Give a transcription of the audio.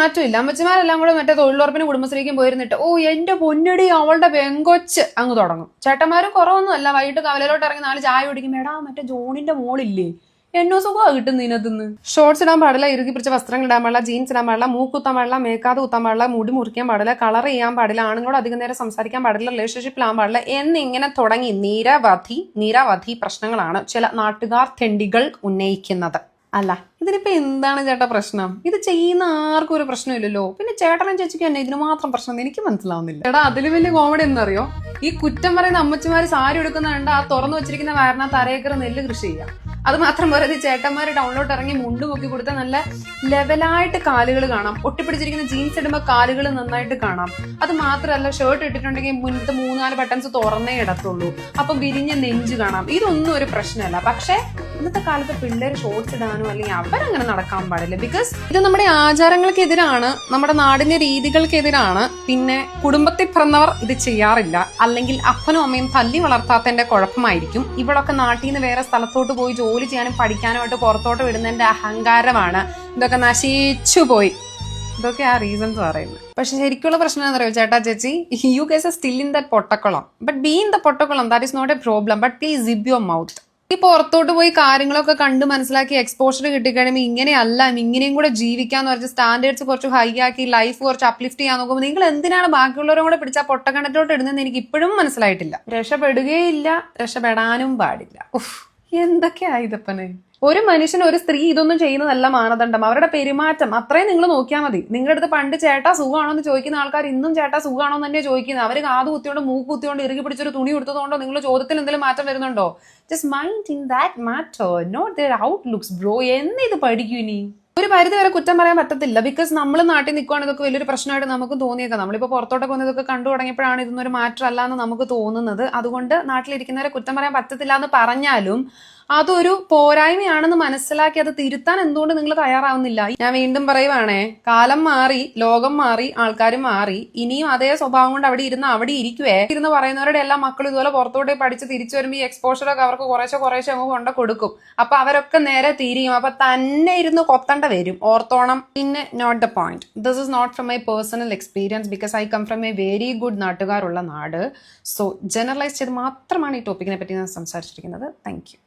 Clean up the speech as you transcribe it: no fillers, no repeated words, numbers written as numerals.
മാറ്റമില്ല. അമ്മച്ചിമാരെല്ലാം കൂടെ മറ്റേ തൊഴിലുറപ്പിനും കുടുംബശ്രീക്കും പോയിരുന്നിട്ട് എന്റെ പൊന്നടി അവളുടെ പെങ്കൊച്ച് അങ്ങ് തുടങ്ങും. ചേട്ടന്മാരും കുറവൊന്നും അല്ല. വൈകിട്ട് കവലയിലോട്ട് ഇറങ്ങി 4 ചായ കുടിക്കും. എടാ മറ്റേ ജോണിന്റെ മോളില്ലേ, എന്നോ സുഖമാണ് കിട്ടുന്ന ഇതിനകത്തുനിന്ന്. ഷോർട്സ് ഇടാൻ പാടില്ല, ഇറുകി പിടിച്ച വസ്ത്രങ്ങൾ ഇടാൻ പാടില്ല, ജീൻസ് ഇടാൻ പാടില്ല, മൂക്ക് കുത്താൻ പാടില്ല, മേക്കാതെ കുത്താൻ പാടില്ല, മുടി മുറിക്കാൻ പാടില്ല, കളർ ചെയ്യാൻ പാടില്ല, ആണുങ്ങളോട് അധികം നേരം സംസാരിക്കാൻ പാടില്ല, റിലേഷൻഷിപ്പിലാൻ പാടില്ല എന്നിങ്ങനെ തുടങ്ങി നിരവധി പ്രശ്നങ്ങളാണ് ചില നാട്ടുകാർ തെണ്ടികൾ ഉന്നയിക്കുന്നത്. അല്ല ഇതിനിപ്പോ എന്താണ് ചേട്ടാ പ്രശ്നം? ഇത് ചെയ്യുന്ന ആർക്കും ഒരു പ്രശ്നമില്ലല്ലോ. പിന്നെ ചേട്ടനും ചേച്ചിക്കും തന്നെ ഇതിന് മാത്രം പ്രശ്നം എനിക്ക് മനസ്സിലാവുന്നില്ല. ചേട്ടാ അതില് വലിയ കോമഡി എന്നറിയോ, ഈ കുറ്റം പറയുന്ന അമ്മച്ചിമാര് സാരി എടുക്കുന്ന കണ്ട് ആ തുറന്നു വെച്ചിരിക്കുന്ന വയറിനകത്ത് അരേക്കർ നെല്ല് കൃഷി ചെയ്യാം. അത് മാത്രം പോരാ, ചേട്ടന്മാര് ടൗണിലോട്ട് ഇറങ്ങി മുണ്ട് പൊക്കി കൊടുത്താൽ നല്ല ലെവലായിട്ട് കാലുകൾ കാണാം. ഒട്ടിപ്പിടിച്ചിരിക്കുന്ന ജീൻസ് ഇടുമ്പോൾ കാലുകൾ നന്നായിട്ട് കാണാം. അത് മാത്രമല്ല, ഷർട്ട് ഇട്ടിട്ടുണ്ടെങ്കിൽ മുന്നത്തെ 3-4 ബട്ടൺസ് തുറന്നേ ഇടത്തുള്ളൂ. അപ്പൊ വിരിഞ്ഞ നെഞ്ച് കാണാം. ഇതൊന്നും ഒരു പ്രശ്നമല്ല. പക്ഷെ ഇന്നത്തെ കാലത്ത് പിള്ളേർ ഷോർട്സ് ഇടാനോ അല്ലെങ്കിൽ അവരങ്ങനെ നടക്കാൻ പാടില്ല. ബിക്കോസ് ഇത് നമ്മുടെ ആചാരങ്ങൾക്കെതിരാണ്, നമ്മുടെ നാടിന്റെ രീതികൾക്കെതിരാണ്. പിന്നെ കുടുംബത്തിൽ പിറന്നവർ ഇത് ചെയ്യാറില്ല, അല്ലെങ്കിൽ അപ്പനും അമ്മയും തല്ലി വളർത്താത്തതിന്റെ കുഴപ്പമായിരിക്കും. ഇവളൊക്കെ നാട്ടിൽ നിന്ന് വേറെ സ്ഥലത്തോട്ട് പോയി ജോലി ചെയ്യാനും പഠിക്കാനുമായിട്ട് പുറത്തോട്ട് വിടുന്നതിന്റെ അഹങ്കാരമാണ്. ഇതൊക്കെ നശിച്ചു പോയി. ഇതൊക്കെ ആ റീസൺസ് പറയുന്നത്. പക്ഷെ ശരിക്കുള്ള പ്രശ്നം എന്താ പറയുക ചേട്ടാ ചേച്ചി, you guys are still in that പൊട്ടക്കുളം. ബട്ട് ബി ഇൻ ദ പൊട്ടക്കുളം, that is not a problem. But please zip your mouth. ഈ പുറത്തോട്ട് പോയി കാര്യങ്ങളൊക്കെ കണ്ട് മനസ്സിലാക്കി എക്സ്പോഷർ കിട്ടിക്കഴിയുമ്പോൾ ഇങ്ങനെയല്ല, ഇങ്ങനെയും കൂടെ ജീവിക്കാന്ന് പറഞ്ഞ് സ്റ്റാൻഡേർഡ്സ് കുറച്ച് ഹൈ ആക്കി ലൈഫ് കുറച്ച് അപ്ലിഫ്റ്റ് ചെയ്യാൻ നോക്കുമ്പോൾ നിങ്ങൾ എന്തിനാണ് ബാക്കിയുള്ളവരും കൂടെ പിടിച്ചാൽ പൊട്ടക്കണ്ടത്തോട്ട് ഇടുന്നതെന്ന് എനിക്ക് ഇപ്പോഴും മനസ്സിലായിട്ടില്ല. രക്ഷപ്പെടുകയില്ല, രക്ഷപ്പെടാനും പാടില്ല. എന്തൊക്കെയാ ഇതപ്പനെ? ഒരു മനുഷ്യൻ ഒരു സ്ത്രീ ഇതൊന്നും ചെയ്യുന്നതല്ല മാനദണ്ഡം. അവരുടെ പെരുമാറ്റം അത്രയും നിങ്ങൾ നോക്കിയാൽ മതി. നിങ്ങളുടെ അടുത്ത് പണ്ട് ചേട്ടാ സുഖമാണോ എന്ന് ചോദിക്കുന്ന ആൾക്കാർ ഇന്നും ചേട്ടാ സുഖമാണോ എന്ന് തന്നെ ചോദിക്കുന്നത്. അവർ കാത് കുത്തിയോണ്ട് മൂക്ക് കുത്തിയോണ്ട് ഇറുകി പിടിച്ചൊരു തുണി കൊടുത്തതുകൊണ്ടോ നിങ്ങളുടെ ചോദ്യത്തിൽ എന്തെങ്കിലും മാറ്റം വരുന്നുണ്ടോ? Just mind in that matter, not their outlooks bro. എന്നിത് പഠിക്കൂ. ഇനി ഒരു പരിധി വരെ കുറ്റം പറയാൻ പറ്റത്തില്ല. ബിക്കോസ് നമ്മൾ നാട്ടിൽ നിൽക്കുകയാണ്, ഇതൊക്കെ വലിയൊരു പ്രശ്നമായിട്ട് നമുക്ക് തോന്നിയേക്കാം. നമ്മളിപ്പോൾ പുറത്തോട്ടൊക്കെ വന്ന് ഇതൊക്കെ കണ്ടു തുടങ്ങിയപ്പോഴാണ് ഇതൊന്നും ഒരു മാറ്റർ അല്ല എന്ന് നമുക്ക് തോന്നുന്നത്. അതുകൊണ്ട് നാട്ടിലിരിക്കുന്നവരെ കുറ്റം പറയാൻ പറ്റത്തില്ല എന്ന് പറഞ്ഞാലും അതൊരു പോരായ്മയാണെന്ന് മനസ്സിലാക്കി അത് തിരുത്താൻ എന്തുകൊണ്ട് നിങ്ങൾ തയ്യാറാവുന്നില്ല? ഞാൻ വീണ്ടും പറയുവാണേ, കാലം മാറി, ലോകം മാറി, ആൾക്കാരും മാറി. ഇനിയും അതേ സ്വഭാവം കൊണ്ട് അവിടെ ഇരിക്കുവേ ഇരുന്ന് പറയുന്നവരുടെ എല്ലാ മക്കളും ഇതുപോലെ പുറത്തോട്ട് പഠിച്ച് തിരിച്ചു വരുമ്പോൾ ഈ എക്സ്പോഷറൊക്കെ അവർക്ക് കുറേശ്ശെ അങ്ങ് കൊണ്ട് കൊടുക്കും. അപ്പൊ അവരൊക്കെ നേരെ തിരിയും. അപ്പൊ തന്നെ ഇരുന്ന് കൊത്തണ്ട വരും, ഓർത്തോണം. പിന്നെ note the point. This is not from my personal experience, because I come from a very good നാട്ടുകാരുള്ള നാട്. സോ ജനറലൈസ് ചെയ്ത് മാത്രമാണ് ഈ ടോപ്പിക്കിനെ പറ്റി ഞാൻ സംസാരിച്ചിരിക്കുന്നത്. Thank you.